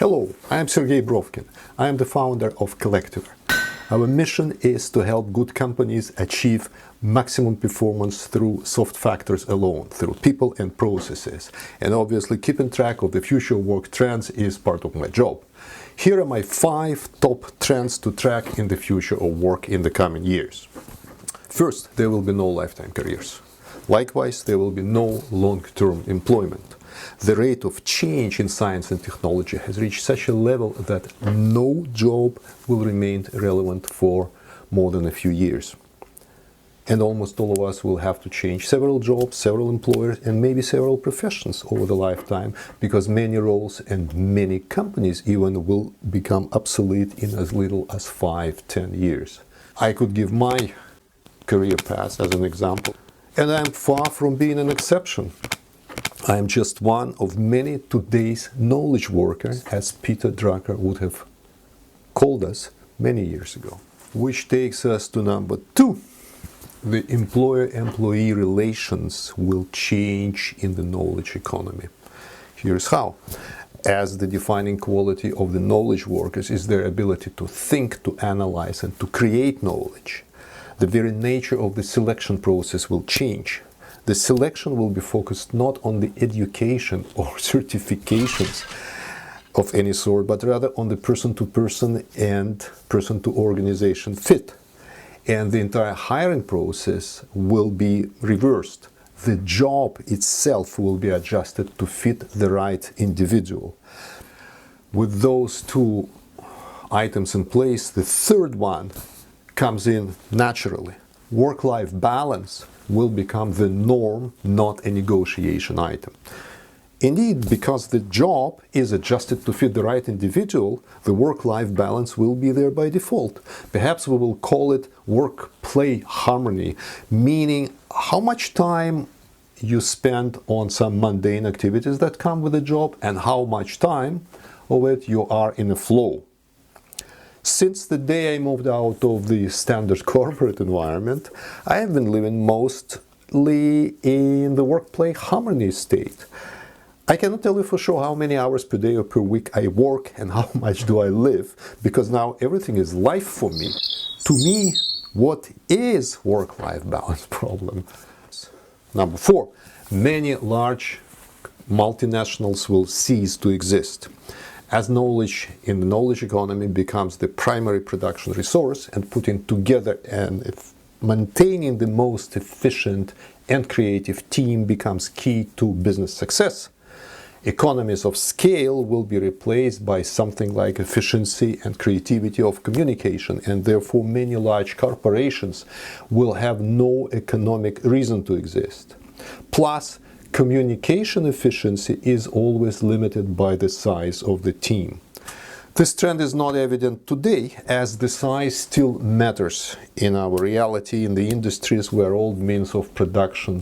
Hello, I am Sergei Brovkin. I am the founder of Collective. Our mission is to help good companies achieve maximum performance through soft factors alone, through people and processes. And obviously keeping track of the future work trends is part of my job. Here are my 5 top trends to track in the future of work in the coming years. First, there will be no lifetime careers. Likewise, there will be no long-term employment. The rate of change in science and technology has reached such a level that no job will remain relevant for more than a few years. And almost all of us will have to change several jobs, several employers, and maybe several professions over the lifetime, because many roles and many companies even will become obsolete in as little as 5-10 years. I could give my career path as an example, and I'm far from being an exception. I am just one of many today's knowledge workers, as Peter Drucker would have called us many years ago. Which takes us to number 2. The employer-employee relations will change in the knowledge economy. Here's how. As the defining quality of the knowledge workers is their ability to think, to analyze, and to create knowledge, the very nature of the selection process will change. The selection will be focused not on the education or certifications of any sort, but rather on the person-to-person and person-to-organization fit. And the entire hiring process will be reversed. The job itself will be adjusted to fit the right individual. With those 2 items in place, the third one comes in naturally. Work-life balance will become the norm, not a negotiation item. Indeed, because the job is adjusted to fit the right individual, the work-life balance will be there by default. Perhaps we will call it work-play harmony, meaning how much time you spend on some mundane activities that come with the job and how much time of it you are in a flow. Since the day I moved out of the standard corporate environment, I have been living mostly in the work-play harmony state. I cannot tell you for sure how many hours per day or per week I work and how much do I live, because now everything is life for me. To me, what is work-life balance problem? Number 4, many large multinationals will cease to exist. As knowledge in the knowledge economy becomes the primary production resource, and putting together and maintaining the most efficient and creative team becomes key to business success, economies of scale will be replaced by something like efficiency and creativity of communication, and therefore many large corporations will have no economic reason to exist. Plus, communication efficiency is always limited by the size of the team. This trend is not evident today, as the size still matters in our reality in the industries where all means of production,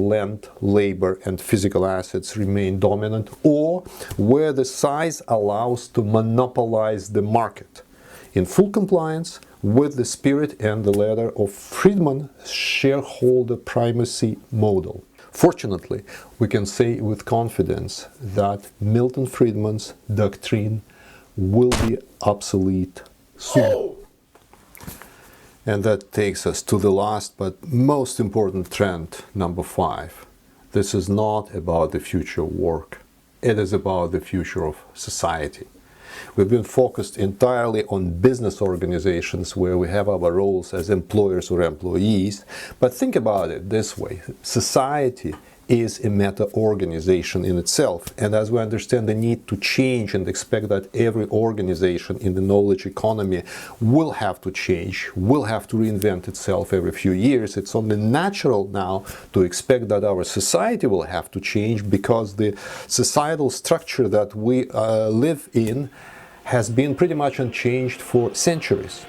land, labor, and physical assets remain dominant, or where the size allows to monopolize the market, in full compliance with the spirit and the letter of Friedman's shareholder primacy model. Fortunately, we can say with confidence that Milton Friedman's doctrine will be obsolete soon. And that takes us to the last but most important trend, number 5. This is not about the future of work. It is about the future of society. We've been focused entirely on business organizations where we have our roles as employers or employees, but think about it this way. Society is a meta-organization in itself, and as we understand the need to change and expect that every organization in the knowledge economy will have to change, will have to reinvent itself every few years, it's only natural now to expect that our society will have to change, because the societal structure that we live in has been pretty much unchanged for centuries.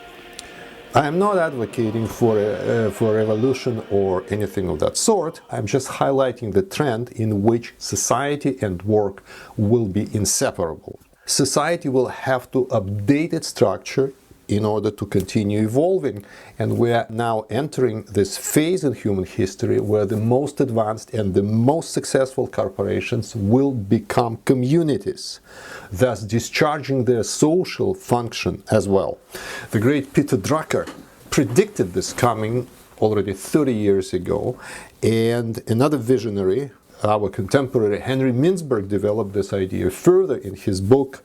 I am not advocating for a revolution or anything of that sort. I'm just highlighting the trend in which society and work will be inseparable. Society will have to update its structure in order to continue evolving. And we are now entering this phase in human history where the most advanced and the most successful corporations will become communities, thus discharging their social function as well. The great Peter Drucker predicted this coming already 30 years ago, and another visionary, our contemporary Henry Mintzberg, developed this idea further in his book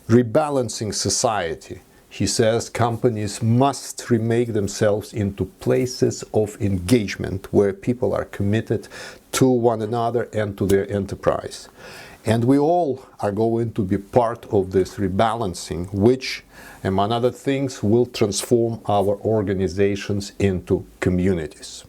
Rebalancing Society. He says companies must remake themselves into places of engagement where people are committed to one another and to their enterprise. And we all are going to be part of this rebalancing, which, among other things, will transform our organizations into communities.